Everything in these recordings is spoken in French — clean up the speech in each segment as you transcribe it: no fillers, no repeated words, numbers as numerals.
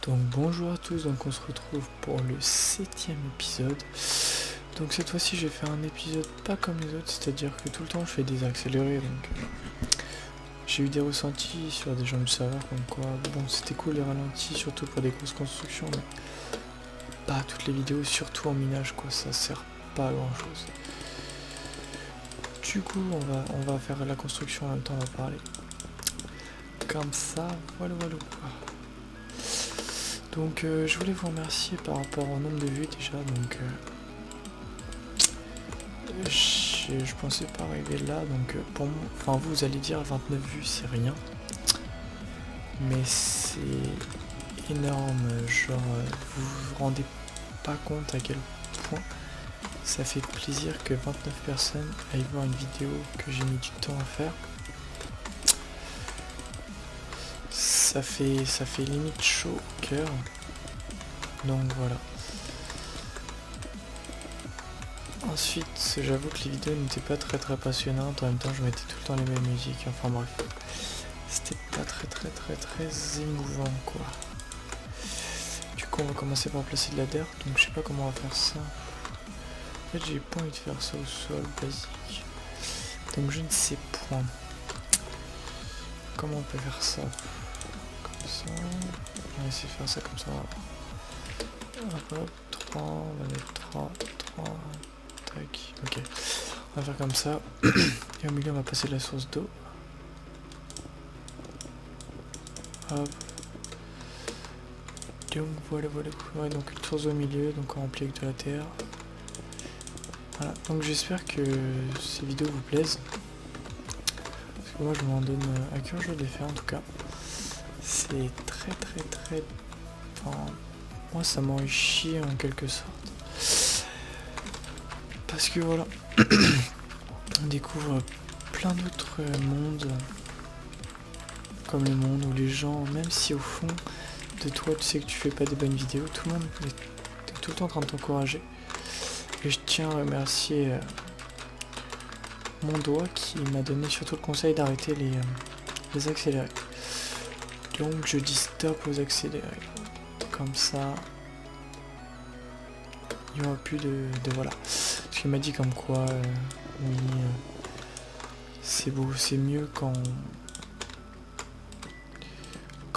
Donc bonjour à tous, donc on se retrouve pour le 7e épisode. Donc cette fois-ci j'ai fait un épisode pas comme les autres, c'est-à-dire que tout le temps je fais des accélérés, donc j'ai eu des ressentis sur des gens du serveur comme quoi, bon c'était cool les ralentis, surtout pour des grosses constructions, mais pas toutes les vidéos, surtout en minage quoi, ça sert pas à grand chose. Du coup on va faire la construction en même temps, on va parler. Comme ça, voilà. Donc je voulais vous remercier par rapport au nombre de vues déjà, donc je pensais pas arriver là, donc pour moi, enfin vous allez dire 29 vues c'est rien, mais c'est énorme, genre vous vous rendez pas compte à quel point ça fait plaisir que 29 personnes aillent voir une vidéo que j'ai mis du temps à faire. Ça fait limite chaud au cœur, donc voilà. Ensuite, j'avoue que les vidéos n'étaient pas très passionnantes, en même temps je mettais tout le temps les mêmes musiques, enfin bref. C'était pas très émouvant quoi. Du coup on va commencer par placer de la dirt, donc je sais pas comment on va faire ça. En fait j'ai pas envie de faire ça au sol basique. Donc je ne sais point. Comment on peut faire ça? Comme ça. On va essayer de faire ça comme ça. Hop, 3, on va mettre 3. Tac, ok. On va faire comme ça. Et au milieu on va passer de la source d'eau. Hop. Donc voilà. Ouais, donc une source au milieu, donc on remplit avec de la terre. Voilà, donc j'espère que ces vidéos vous plaisent. Parce que moi je m'en donne à cœur joie de les faire en tout cas. C'est très. Enfin, moi ça m'enrichit en quelque sorte. Parce que voilà, on découvre plein d'autres mondes. Comme le monde où les gens, même si au fond de toi tu sais que tu fais pas des bonnes vidéos, tout le monde est tout le temps en train de t'encourager. Et je tiens à remercier mon doigt qui m'a donné surtout le conseil d'arrêter les accélérés. Donc je dis stop aux accélérés. Comme ça, il n'y aura plus de voilà. Parce qu'il m'a dit comme quoi, oui, c'est beau, c'est mieux quand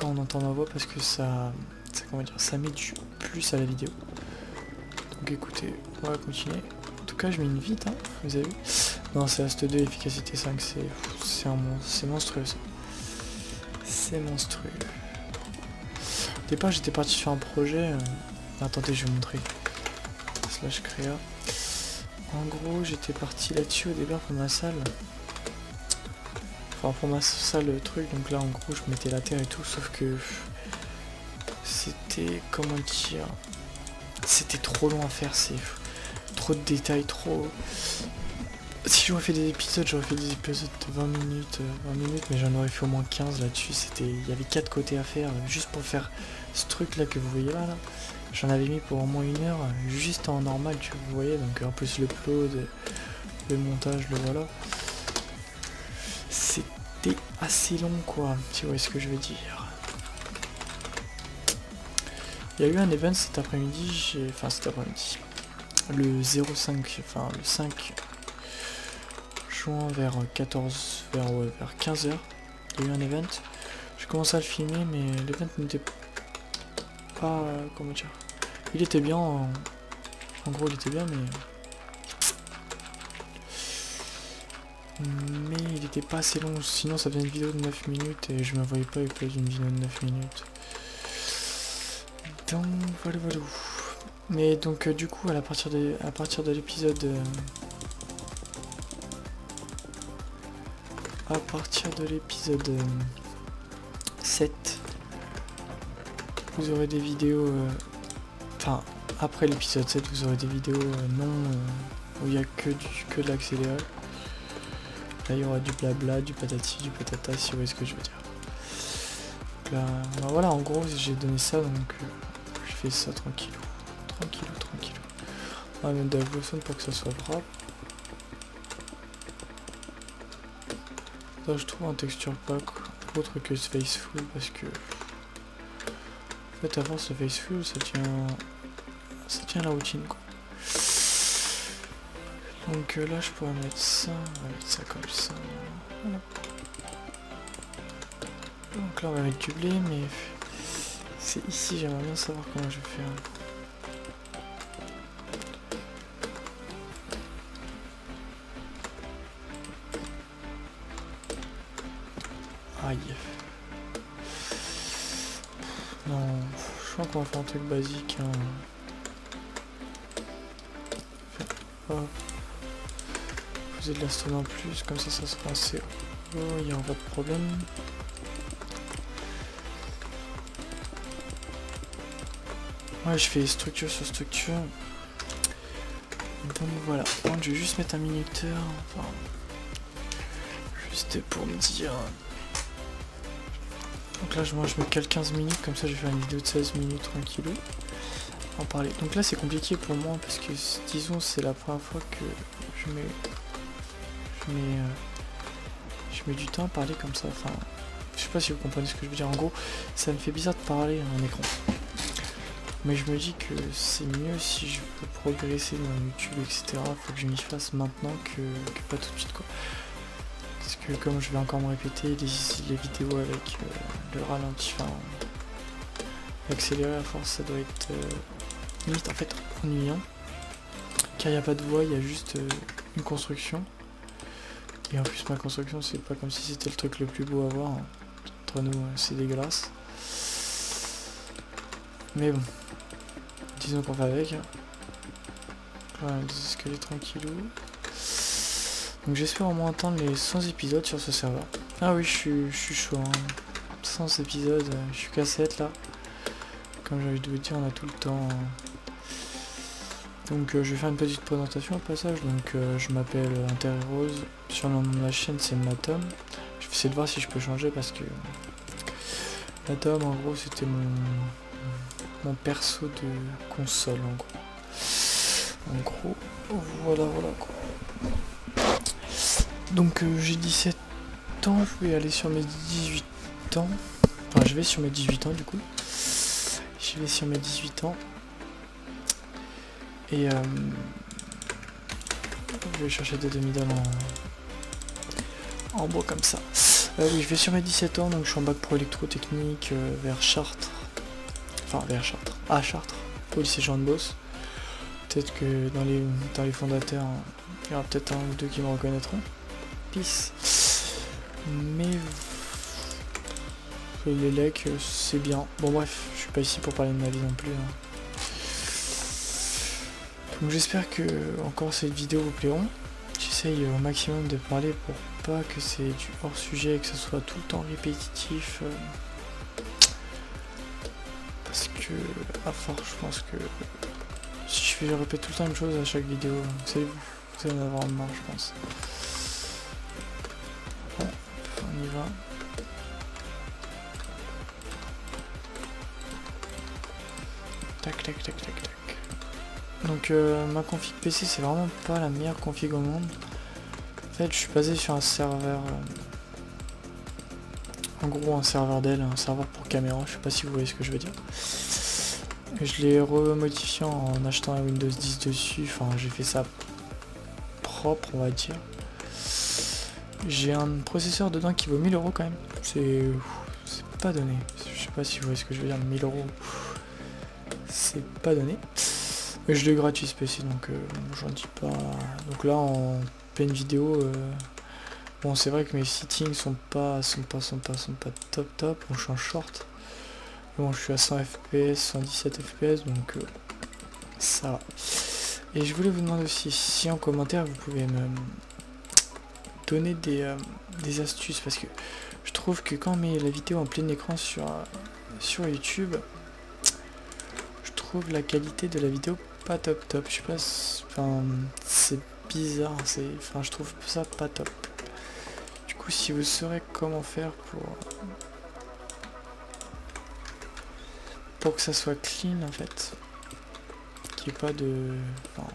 on entend ma voix parce que ça comment dire, ça met du plus à la vidéo. Donc écoutez, on va continuer. En tout cas je mets une vite, hein, vous avez vu. Non, c'est Ast 2, efficacité 5, c'est monstrueux ça. C'est monstrueux. Au départ j'étais parti sur un projet. Attendez, je vais vous montrer. Slash créa. En gros j'étais parti là-dessus au départ pour ma salle. Enfin pour ma salle truc, donc là en gros je mettais la terre et tout, sauf que c'était, comment dire, c'était trop long à faire, c'est trop de détails, trop... Si j'aurais fait des épisodes, j'aurais fait des épisodes de 20 minutes, mais j'en aurais fait au moins 15 là-dessus. Il y avait 4 côtés à faire, juste pour faire ce truc là que vous voyez là. J'en avais mis pour au moins 1 heure, juste en normal, vous voyez, donc en plus l'upload, le montage, le voilà. C'était assez long quoi, si vous voyez ce que je veux dire. Il y a eu un event cet après-midi, le 05, enfin le 5 juin vers 14, vers 15h, il y a eu un event. J'ai commencé à le filmer, mais l'event n'était pas, comment dire, il était bien, en gros il était bien, mais il était pas assez long, sinon ça faisait une vidéo de 9 minutes et je me voyais pas avec une vidéo de 9 minutes. Donc voilà. Mais donc du coup à partir de l'épisode à partir de l'épisode 7, vous aurez des vidéos, enfin après l'épisode 7 vous aurez des vidéos où il n'y a que de l'accéléré. Là il y aura du blabla, du patati, du patata, si vous voyez ce que je veux dire. Donc là, bah voilà, en gros j'ai donné ça, donc je fais ça tranquillou. On va mettre de la glowstone pour que ça soit propre. Là je trouve un texture pack autre que Spaceful parce que En fait, à force de Faceful, ça tient la routine, quoi. Donc là, je pourrais mettre ça, on va mettre ça comme ça. Voilà. Donc là, on va mettre du blé, mais c'est ici, j'aimerais bien savoir comment je vais faire. Aïe. Non, je crois qu'on va faire un truc basique. Hein. Hop. Poser de la stone en plus, comme ça sera assez haut, il n'y aura pas de problème. Ouais, je fais structure sur structure. Donc voilà, donc, je vais juste mettre un minuteur, enfin, juste pour me dire. Donc là, moi je me cale 15 minutes, comme ça je vais faire une vidéo de 16 minutes tranquillou. En parler. Donc là c'est compliqué pour moi parce que disons c'est la première fois que je mets du temps à parler comme ça. Enfin, je sais pas si vous comprenez ce que je veux dire. En gros, ça me fait bizarre de parler à un écran. Mais je me dis que c'est mieux si je veux progresser dans YouTube, etc. Faut que je m'y fasse maintenant que pas tout de suite, quoi. Parce que comme je vais encore me répéter, les vidéos avec le ralenti, enfin, accéléré à force, ça doit être limite en fait ennuyant. Car il n'y a pas de voix, il y a juste une construction. Et en plus ma construction c'est pas comme si c'était le truc le plus beau à voir. Hein. Entre nous c'est dégueulasse. Mais bon. Disons qu'on va avec. Voilà, des escaliers tranquillou. Donc j'espère au moins atteindre les 100 épisodes sur ce serveur. Ah oui, je suis chaud. Hein. 100 épisodes, je suis qu'à 7 là. Comme j'ai envie de vous dire, on a tout le temps. Donc je vais faire une petite présentation au passage. Donc je m'appelle Interrose. Sur le nom de ma chaîne c'est Matom. Je vais essayer de voir si je peux changer parce que Matom en gros c'était mon perso de console en gros. En gros, voilà quoi. Donc j'ai 17 ans, je vais aller sur mes 18 ans. Enfin je vais sur mes 18 ans du coup. Je vais sur mes 18 ans. Et je vais chercher des demi-dalles en bois comme ça. Oui, je vais sur mes 17 ans, donc je suis en bac pro électrotechnique vers Chartres. Enfin vers Chartres. À Chartres, au lycée Jean de Beauce. Peut-être que dans les fondateurs, il y aura peut-être un ou deux qui me reconnaîtront. Peace. Mais les lecs, c'est bien. Bon bref, je suis pas ici pour parler de ma vie non plus. Hein. Donc j'espère que encore cette vidéo vous plairont. J'essaye au maximum de parler pour pas que c'est du hors sujet et que ce soit tout le temps répétitif. Parce que à force je pense que si je répète tout le temps la même chose à chaque vidéo, vous allez en avoir marre je pense. Bon, on y va. Tac tac tac tac tac. Donc ma config PC c'est vraiment pas la meilleure config au monde. En fait je suis basé sur un serveur en gros un serveur Dell, un serveur pour caméra, je sais pas si vous voyez ce que je veux dire. Et je l'ai remodifié en achetant un Windows 10 dessus, enfin j'ai fait ça propre on va dire. J'ai un processeur dedans qui vaut 1000 € quand même, c'est pas donné, je sais pas si vous voyez ce que je veux dire, 1000 €, c'est pas donné. Et je l'ai gratuit ce PC donc j'en dis pas. Donc là en pleine vidéo, bon c'est vrai que mes settings sont pas top. Bon je suis en short. Bon je suis à 100 fps, 117 fps donc ça va. Et je voulais vous demander aussi si en commentaire vous pouvez me donner des astuces parce que je trouve que quand on met la vidéo en plein écran sur YouTube, je trouve la qualité de la vidéo pas top. Je sais pas, enfin c'est bizarre, enfin je trouve ça pas top. Du coup si vous saurez comment faire pour que ça soit clean en fait, qu'il n'y ait pas de, enfin,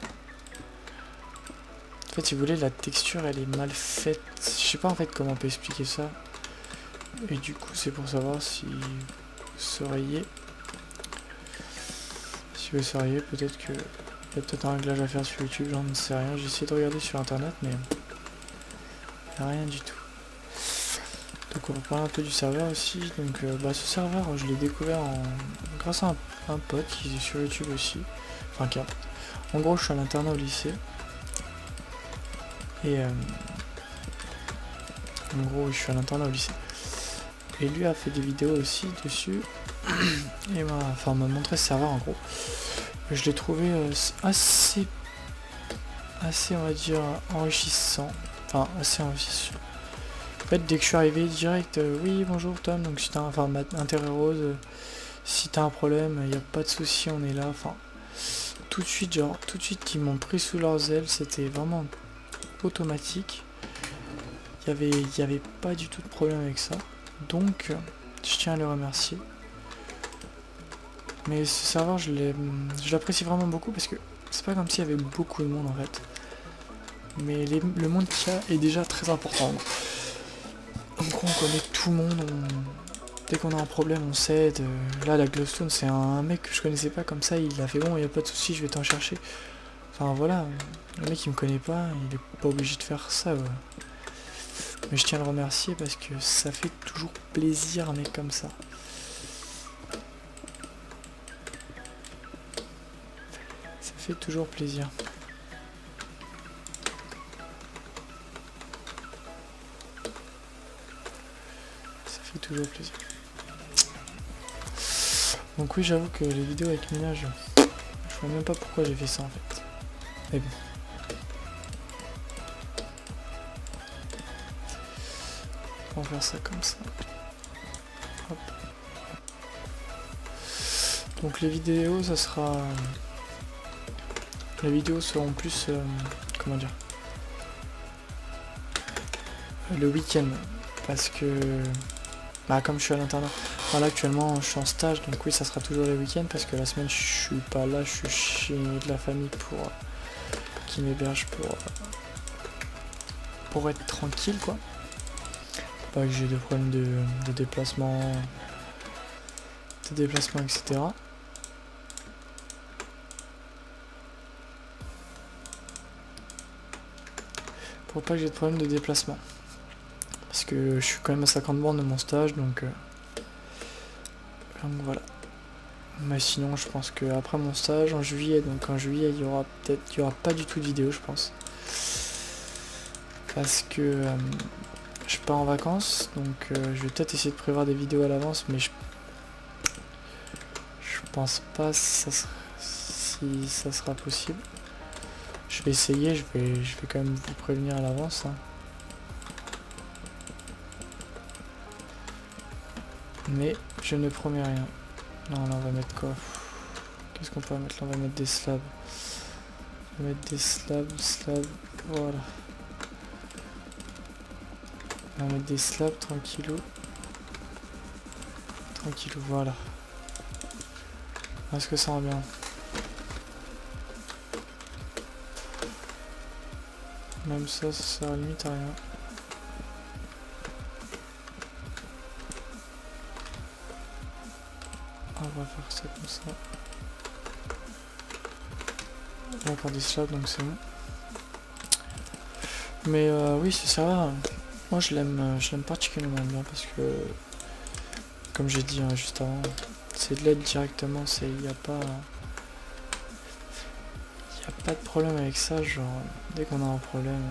en fait si vous voulez la texture elle est mal faite, je sais pas en fait comment on peut expliquer ça. Et du coup c'est pour savoir si vous sauriez le sauriez, peut-être que... Il y a peut-être un réglage à faire sur YouTube, j'en ne sais rien. J'ai essayé de regarder sur internet, mais... Il n'y a rien du tout. Donc on va parler un peu du serveur aussi. Donc ce serveur, je l'ai découvert grâce à un pote qui est sur YouTube aussi. Enfin, en gros, je suis à l'internat au lycée. Et en gros, je suis à l'internat au lycée. Et lui a fait des vidéos aussi dessus. Et m'a montré ce serveur en gros. Je l'ai trouvé assez, on va dire, enrichissant. Enfin, assez enrichissant. En fait, dès que je suis arrivé, direct, oui, bonjour Tom, donc si t'as intérêt rose, si t'as un problème, il n'y a pas de souci, on est là. Enfin, tout de suite, ils m'ont pris sous leurs ailes, c'était vraiment automatique. Il y avait pas du tout de problème avec ça. Donc, je tiens à le remercier. Mais ce serveur, je l'apprécie vraiment beaucoup parce que c'est pas comme s'il y avait beaucoup de monde en fait. Mais le monde qu'il y a est déjà très important. En gros, on connaît tout le monde. Dès qu'on a un problème, on s'aide. Là, la Glowstone, c'est un mec que je connaissais pas comme ça. Il a fait bon, il n'y a pas de souci, je vais t'en chercher. Enfin voilà, le mec il me connaît pas, il est pas obligé de faire ça. Ouais. Mais je tiens à le remercier parce que ça fait toujours plaisir un mec comme ça. Ça fait toujours plaisir. Ça fait toujours plaisir. Donc oui, j'avoue que les vidéos avec minage, je vois même pas pourquoi j'ai fait ça en fait. Mais bon. On va faire ça comme ça. Hop. Donc les vidéos, ça sera... Les vidéos seront plus... comment dire, le week-end. Parce que... comme je suis à l'internat. Voilà, actuellement je suis en stage, donc oui, ça sera toujours les week-ends. Parce que la semaine, je suis pas là, je suis chez de la famille qui m'héberge pour être tranquille, quoi. Pas que j'ai des problèmes de déplacement, etc. Pour pas que j'ai de problème de déplacement. Parce que je suis quand même à 50 bornes de mon stage, donc voilà. Mais sinon, je pense que après mon stage en juillet, donc en juillet, il y aura pas du tout de vidéo, je pense. Parce que je pars en vacances, donc je vais peut-être essayer de prévoir des vidéos à l'avance, mais je pense pas si ça sera possible. Je vais essayer, je vais quand même vous prévenir à l'avance. Hein. Mais je ne promets rien. Non, là on va mettre quoi? Qu'est-ce qu'on peut mettre là? On va mettre des slabs. On va mettre des slabs, voilà. On va mettre des slabs tranquillou. Tranquillou, voilà. Est-ce que ça rend bien? Même ça sert à limite à rien. On va faire ça comme ça. Il y a encore des slabs, donc c'est bon. Mais oui, ce serveur, moi je l'aime particulièrement bien parce que, comme j'ai dit juste avant, c'est de l'aide directement, il n'y a pas de problème avec ça, genre dès qu'on a un problème,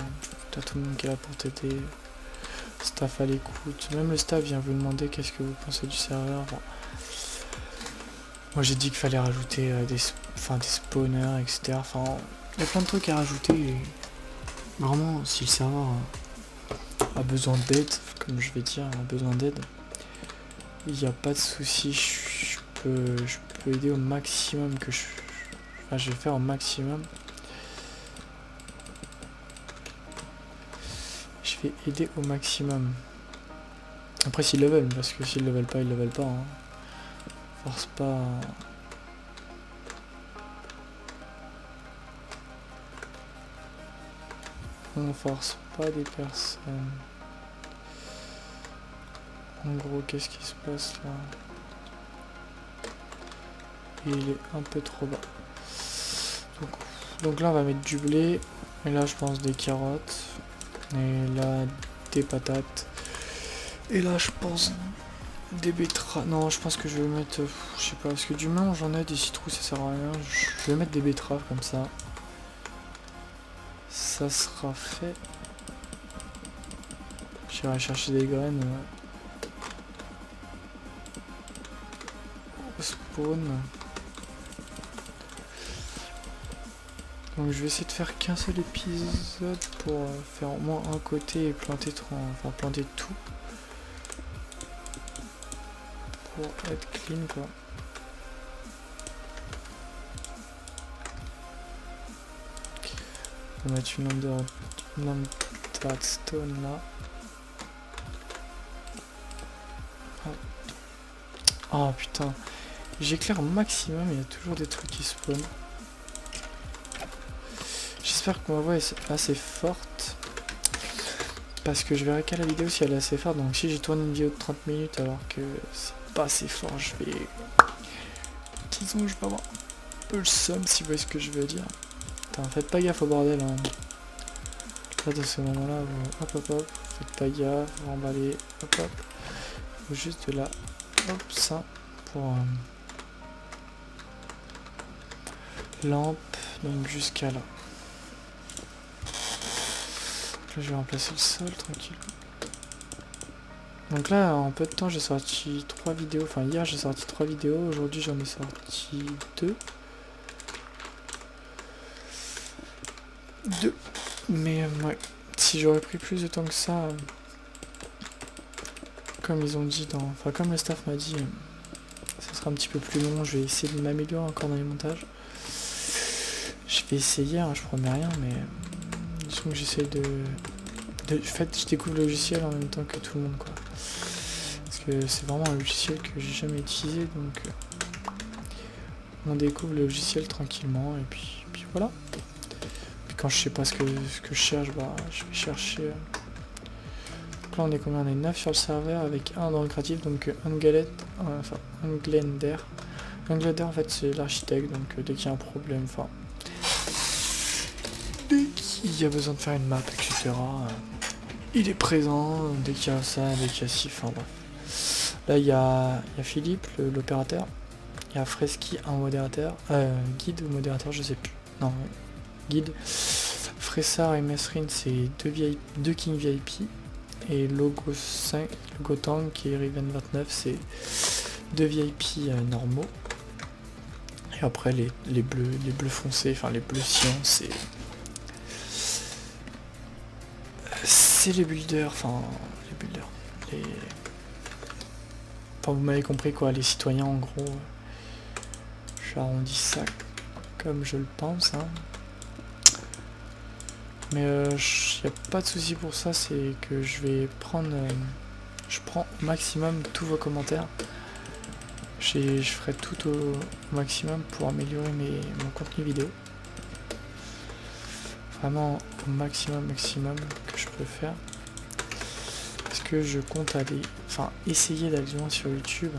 t'as tout le monde qui est là pour t'aider, staff à l'écoute, même le staff vient vous demander qu'est-ce que vous pensez du serveur. Bon. Moi j'ai dit qu'il fallait rajouter des spawners, etc. Enfin, il y a plein de trucs à rajouter et vraiment si le serveur a besoin d'aide, comme je vais dire, a besoin d'aide, il n'y a pas de souci, je peux aider au maximum que je vais faire au maximum. Je vais aider au maximum. Après s'ils le veulent, parce que s'ils le veulent pas, ils le veulent pas. Hein. Force pas. On force pas des personnes. En gros, qu'est-ce qui se passe là? et il est un peu trop bas. Donc là on va mettre du blé, et là je pense des carottes, et là des patates, et là je pense des betteraves. Non, je pense que je vais mettre, je sais pas, parce que du melon j'en ai, des citrouilles ça sert à rien, je vais mettre des betteraves comme ça. Ça sera fait. J'irai chercher des graines au spawn. Donc je vais essayer de faire qu'un seul épisode pour faire au moins un côté et planter tout. Pour être clean quoi. On va mettre une lampe de redstone là. Oh putain, j'éclaire au maximum, il y a toujours des trucs qui spawnent. J'espère que ma voix est assez forte. Parce que je verrai qu'à la vidéo si elle est assez forte. Donc si j'ai tourné une vidéo de 30 minutes alors que c'est pas assez fort, je vais... Disons que je vais avoir un peu le seum si vous voyez ce que je veux dire. Putain, faites pas gaffe au bordel. Hein. Là, dans ce moment-là, vous... hop hop hop, faites pas gaffe, vous remballez, hop hop. Faut juste de la... Hop, ça, pour... lampe, donc jusqu'à là. Là, je vais remplacer le sol, tranquille. Donc là, en peu de temps, j'ai sorti 3 vidéos. Enfin, hier, j'ai sorti 3 vidéos. Aujourd'hui, j'en ai sorti 2. Mais, ouais. Si j'aurais pris plus de temps que ça... comme ils ont dit dans... Enfin, comme le staff m'a dit... ça sera un petit peu plus long. Je vais essayer de m'améliorer encore dans les montages. Je vais essayer, hein, je promets rien, mais... disons que j'essaie de... En fait, je découvre le logiciel en même temps que tout le monde, quoi. Parce que c'est vraiment un logiciel que j'ai jamais utilisé, donc... on découvre le logiciel tranquillement, et puis voilà. Puis quand je sais pas ce que je cherche, bah, je vais chercher... Donc là, on est combien? On est 9 sur le serveur, avec 1 dans le créatif, donc Unglender. Unglender, en fait, c'est l'architecte, donc dès qu'il y a un problème, enfin... dès qu'il y a besoin de faire une map, etc., il est présent, dès qu'il y a ça, dès qu'il y a ci, enfin bref. Là, il y a Philippe, l'opérateur. Il y a Fresky, un modérateur. Guide ou modérateur, je sais plus. Non, guide. Fressar et Mesrin, c'est 2 King VIP. Et Logo 5, Logo Tank et Riven 29, c'est 2 VIP normaux. Et après, les bleus foncés, enfin les bleus cyan, c'est les builders, enfin vous m'avez compris quoi, les citoyens en gros. J'arrondis ça comme je le pense, hein. Mais y a pas de souci pour ça, c'est que je vais prendre, je prends au maximum tous vos commentaires. Je ferai tout au maximum pour améliorer mon contenu vidéo. Vraiment au maximum que je peux faire. Parce que je compte aller, enfin essayer d'aller loin sur YouTube.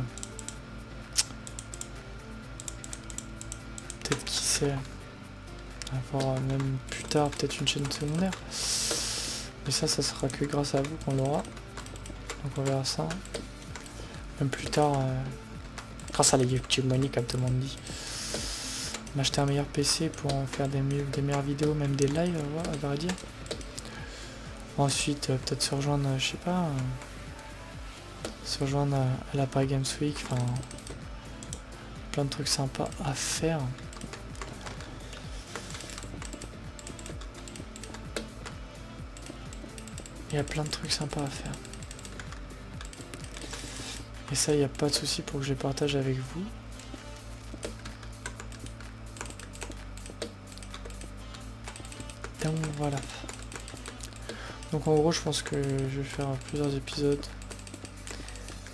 Peut-être qui sait, avoir même plus tard peut-être une chaîne secondaire. Mais ça sera que grâce à vous qu'on l'aura. Donc on verra ça. Même plus tard, grâce à la YouTube Money comme tout le monde dit. M'acheter un meilleur PC pour en faire des meilleures vidéos, même des lives, à vrai dire. Ensuite, peut-être se rejoindre, je sais pas, se rejoindre à la Paris Games Week, enfin, plein de trucs sympas à faire. Il y a plein de trucs sympas à faire. Et ça, il n'y a pas de souci pour que je les partage avec vous. Donc voilà. Donc en gros, je pense que je vais faire plusieurs épisodes.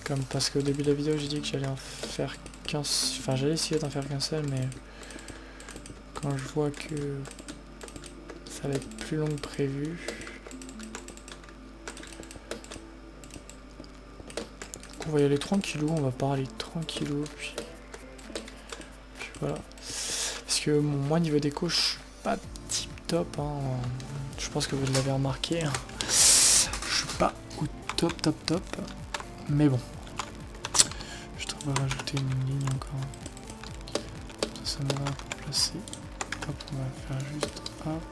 Comme parce qu'au début de la vidéo, j'ai dit que j'allais en faire qu'un... Enfin, j'allais essayer d'en faire qu'un seul, mais... quand je vois que... ça va être plus long que prévu... on va y aller tranquillou, on va parler tranquillou, puis Voilà. Parce que moi niveau déco je suis pas tip top hein. Je pense que vous l'avez remarqué hein. Je suis pas au top. Mais bon. Je devrais rajouter une ligne encore. Ça m'aidera pour placer. Hop, on va faire juste hop.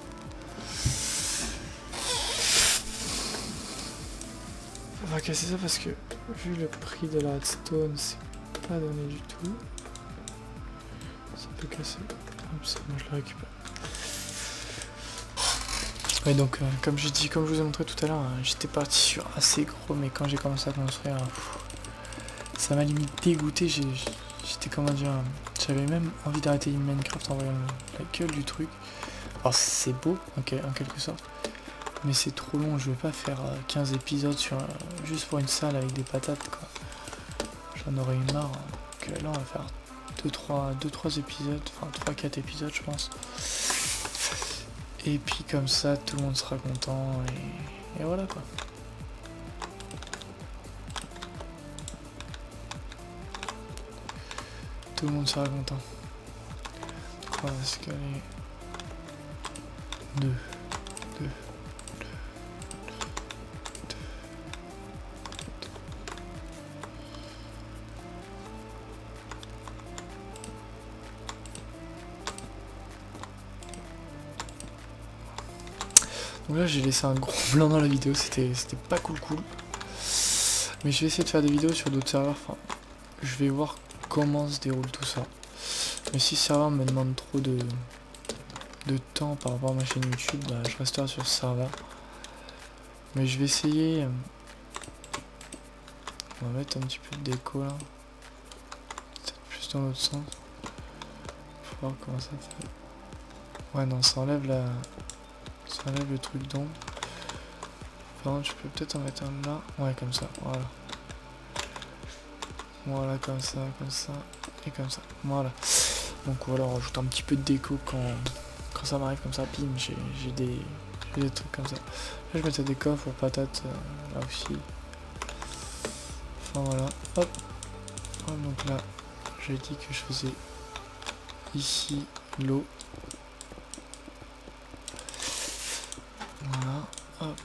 On va casser ça parce que vu le prix de la redstone c'est pas donné du tout. Ça peut casser. Hop, ça, moi je le récupère. Ouais donc comme je vous ai montré tout à l'heure, j'étais parti sur assez gros mais quand j'ai commencé à construire, ça m'a limite dégoûté, j'étais comment dire, j'avais même envie d'arrêter Minecraft en voyant la gueule du truc. Alors c'est beau en quelque sorte, mais c'est trop long, je vais pas faire 15 épisodes sur juste pour une salle avec des patates quoi. J'en aurais eu marre, donc là on va faire 2-3 épisodes, enfin 3-4 épisodes je pense. Et puis comme ça tout le monde sera content et voilà quoi. Tout le monde sera content. On va se caler 2. Donc là j'ai laissé un gros blanc dans la vidéo, c'était pas cool. Mais je vais essayer de faire des vidéos sur d'autres serveurs, enfin je vais voir comment se déroule tout ça. Mais si ce serveur me demande trop de temps par rapport à ma chaîne YouTube, bah, je resterai sur ce serveur. Mais je vais essayer. On va mettre un petit peu de déco là. Peut-être plus dans l'autre sens. Faut voir comment ça fait. Ouais non, ça enlève le truc d'ombre. Par contre, je peux peut-être en mettre un là. Ouais, comme ça, voilà. Voilà, comme ça, et comme ça. Voilà. Donc voilà, on rajoute un petit peu de déco quand ça m'arrive comme ça. Bim, j'ai des trucs comme ça. Là, je mettais des coffres pour patates là aussi. Enfin voilà. Hop. Donc là, j'ai dit que je faisais ici l'eau. Voilà. Hop.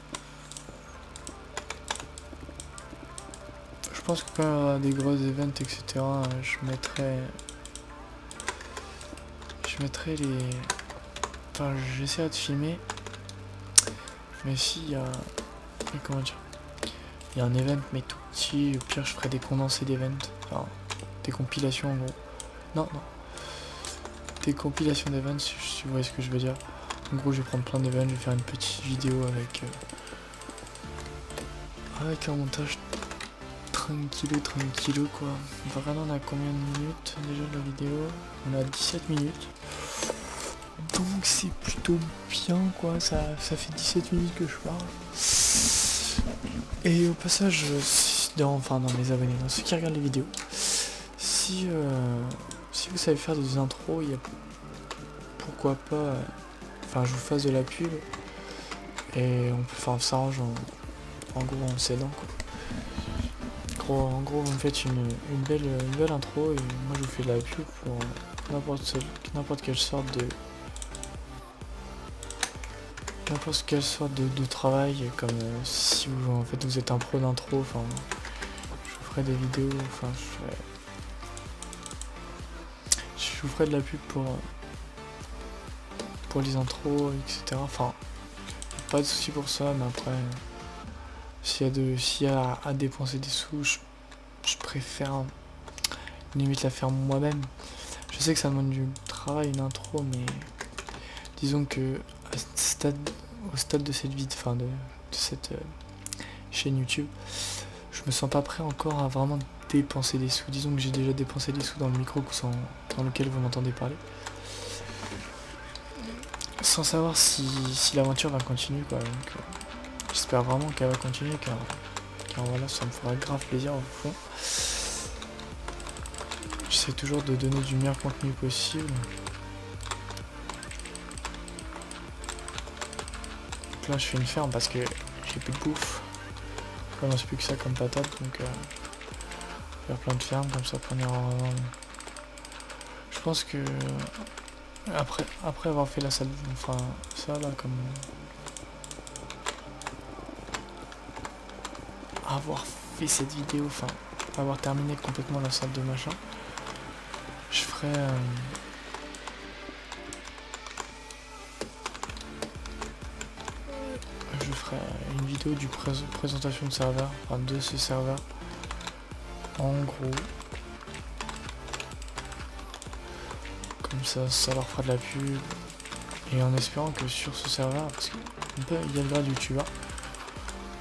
Je pense que quand il y aura des gros events, etc., je mettrai les... Enfin, j'essaierai de filmer. Mais s'il y a... Comment dire? Il y a un event, mais tout petit, au pire, je ferai des condensés d'events. Enfin, des compilations, en gros. Non. Des compilations d'events, si vous voyez ce que je veux dire. En gros, je vais prendre plein d'events, je vais faire une petite vidéo avec un montage tranquillo quoi. Vraiment, on a combien de minutes déjà de la vidéo? On a 17 minutes. Donc c'est plutôt bien quoi, ça fait 17 minutes que je parle. Et au passage, dans mes abonnés, dans ceux qui regardent les vidéos, si vous savez faire des intros, il y a pourquoi pas, je vous fasse de la pub et on s'arrange en gros en s'aidant quoi. En gros, vous me faites une belle intro et moi je vous fais de la pub pour n'importe quelle sorte de travail, comme si vous êtes un pro d'intro, je vous ferai des vidéos, je vous ferai de la pub pour les intros, etc. Pas de soucis pour ça, mais après s'il y a à dépenser des sous, je préfère limite la faire moi-même. Je sais que ça demande du travail, une intro, mais disons que au stade de cette vidéo, de cette chaîne YouTube, je me sens pas prêt encore à vraiment dépenser des sous. Disons que j'ai déjà dépensé des sous dans le micro dans lequel vous m'entendez parler, sans savoir si l'aventure va continuer quoi. Donc, j'espère vraiment qu'elle va continuer car voilà, ça me fera grave plaisir au fond. J'essaie toujours de donner du meilleur contenu possible. Donc là je fais une ferme parce que j'ai plus de bouffe. Il ne reste plus que ça comme patate, donc faire plein de fermes comme ça pour venir en... Je pense que après avoir fait la salle, enfin ça là, comme avoir fait cette vidéo, enfin avoir terminé complètement la salle de machin, je ferai une vidéo du présentation de serveur, enfin de ce serveur, en gros. Comme ça leur fera de la pub. Et en espérant que sur ce serveur, parce qu'il y a le grade youtubeur,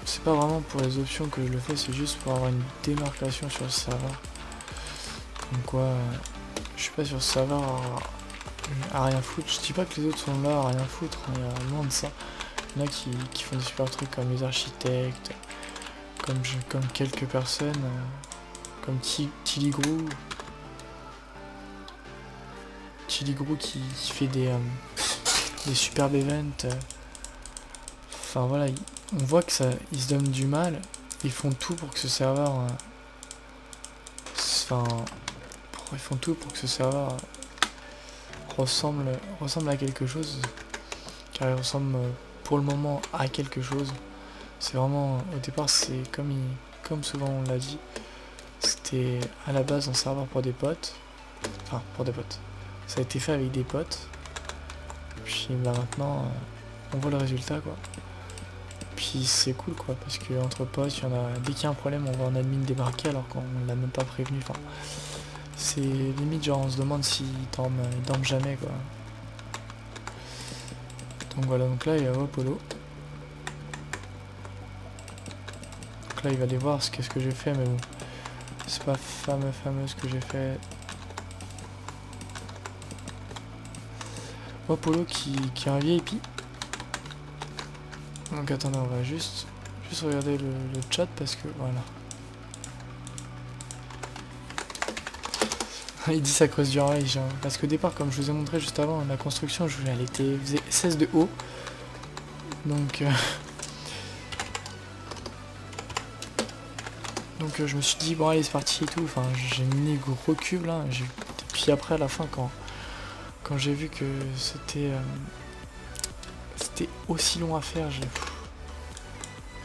c'est pas vraiment pour les options que je le fais, c'est juste pour avoir une démarcation sur le serveur. Donc quoi, je suis pas sur ce serveur à rien foutre. Je dis pas que les autres sont là à rien foutre, hein, il y a loin de ça. Il y en a qui font des super trucs comme les architectes, comme quelques personnes, comme Tiligrou qui fait des superbes events. Enfin voilà, on voit que ils se donnent du mal, ils font tout pour que ce serveur ils font tout pour que ce serveur ressemble à quelque chose, car il ressemble pour le moment à quelque chose. C'est vraiment, au départ, c'est comme souvent on l'a dit, c'était à la base un serveur pour des potes, enfin pour des potes, ça a été fait avec des potes, puis bah, maintenant on voit le résultat quoi. Puis c'est cool quoi, parce que entre potes, dès qu'il y a un problème, on voit un admin débarquer alors qu'on l'a même pas prévenu. Enfin, c'est limite genre on se demande s'ils dorment jamais quoi. Donc voilà, donc là il y a Apollo. Donc là il va aller voir qu'est-ce que j'ai fait, mais bon, c'est pas fameux ce que j'ai fait. Apollo qui est un VIP. Donc attendez, on va juste regarder le chat parce que voilà. Il dit ça creuse du rage, hein. Parce qu'au départ, comme je vous ai montré juste avant, la construction, elle faisait 16 de haut. Donc, je me suis dit, bon allez c'est parti et tout. Enfin, j'ai mis gros cube là. Puis après, à la fin, quand j'ai vu que c'était aussi long à faire,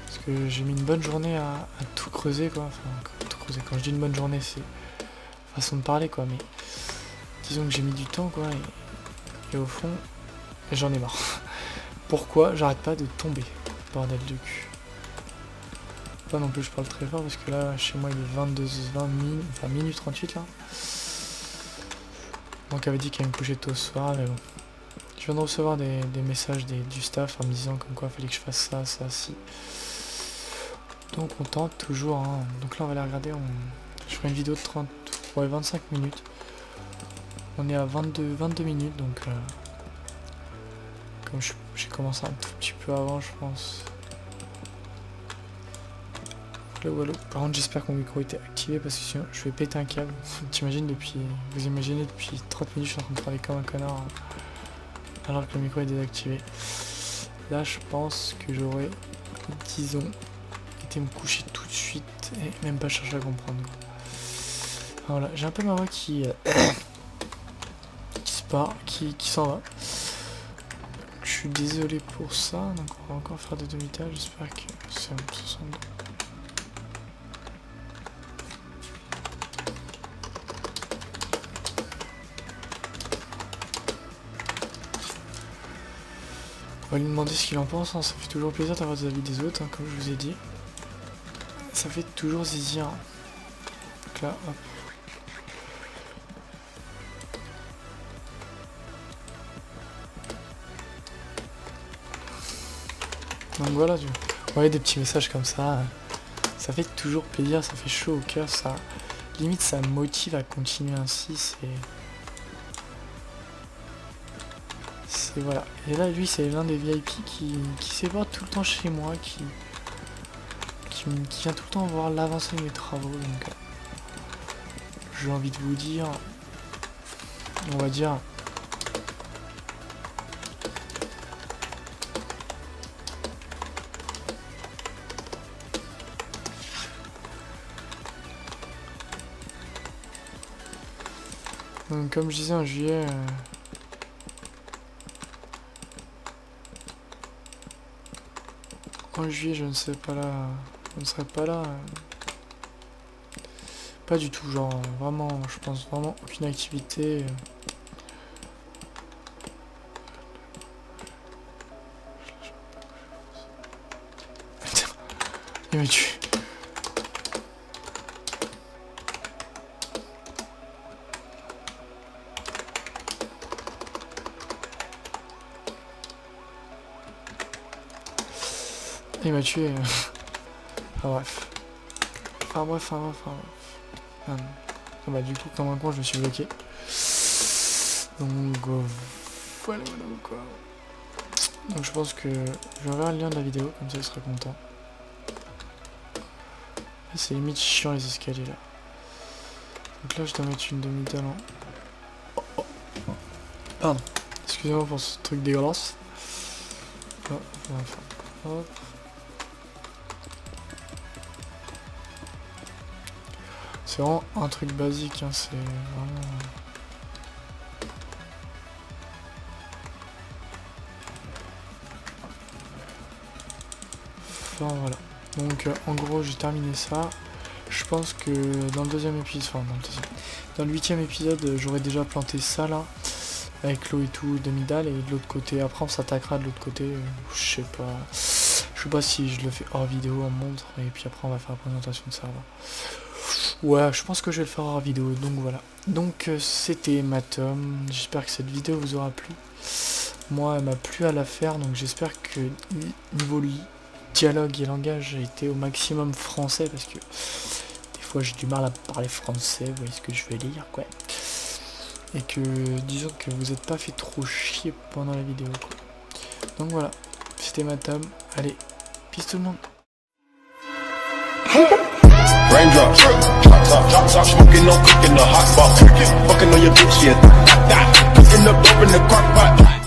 parce que j'ai mis une bonne journée à tout creuser quoi. Enfin, tout creuser. Quand je dis une bonne journée, c'est façon de parler quoi, mais disons que j'ai mis du temps quoi, et au fond j'en ai marre. Pourquoi j'arrête pas de tomber, bordel de cul. Pas non plus je parle très fort parce que là chez moi il est minute 38 là. Donc elle avait dit qu'elle me couchait tôt ce soir, mais bon. Je viens de recevoir des messages du staff en me disant comme quoi il fallait que je fasse ça, ci. Donc on tente toujours hein. Donc là on va aller regarder, je ferai une vidéo de 25 minutes. On est à 22 minutes, donc comme j'ai commencé un tout petit peu avant, je pense. Allô. Par contre, j'espère que mon micro était activé parce que sinon je vais péter un câble. Vous imaginez depuis 30 minutes, je suis en train de parler comme un connard hein, alors que le micro est désactivé. Là, je pense que j'aurais, disons, été me coucher tout de suite et même pas chercher à comprendre. Voilà, j'ai un peu ma voix qui s'en va. Je suis désolé pour ça, donc on va encore faire des demi-tâches, j'espère que c'est 62. On va lui demander ce qu'il en pense, hein. Ça fait toujours plaisir d'avoir des avis des autres, hein, comme je vous ai dit. Ça fait toujours zizir. Donc là, hop. Donc voilà, vous voyez des petits messages comme ça fait toujours plaisir, ça fait chaud au cœur, ça limite ça me motive à continuer ainsi, c'est voilà. Et là lui c'est l'un des VIP qui s'évade tout le temps chez moi, qui vient tout le temps voir l'avancée de mes travaux, donc j'ai envie de vous dire, on va dire Donc, comme je disais en juillet... En juillet, je ne serai pas là. Je ne serai pas là. Pas du tout, genre, vraiment, je pense vraiment aucune activité. Il me tue. Il m'a tué. Enfin bref. Enfin bref. Bah du coup comme un con je me suis bloqué. Donc voilà quoi. Donc je pense que je vais enverrai le lien de la vidéo, comme ça il sera content. C'est limite chiant les escaliers là. Donc là je dois mettre une demi-dalle en... Pardon. Excusez-moi pour ce truc dégueulasse. Hop. C'est vraiment un truc basique, hein, c'est vraiment... Enfin voilà. Donc en gros j'ai terminé ça. Je pense que dans le deuxième épisode, enfin dans le 8e épisode, j'aurais déjà planté ça là. Avec l'eau et tout, demi-dalle, et de l'autre côté, après on s'attaquera de l'autre côté, je sais pas si je le fais hors vidéo, on montre, et puis après on va faire la présentation de ça. Ouais, je pense que je vais le faire hors vidéo, donc voilà. Donc c'était Matom, j'espère que cette vidéo vous aura plu. Moi elle m'a plu à la faire, donc j'espère que niveau dialogue et langage j'ai été au maximum français, parce que des fois j'ai du mal à parler français, vous voyez ce que je veux dire, quoi. Et que, disons que vous n'êtes pas fait trop chier pendant la vidéo, quoi. Donc voilà, c'était Matom. Allez, peace tout le monde. Raindrops, drop top, smoking, no cooking, the hot spot, fucking on your bitch, yeah, cooking up dope in the crock pot.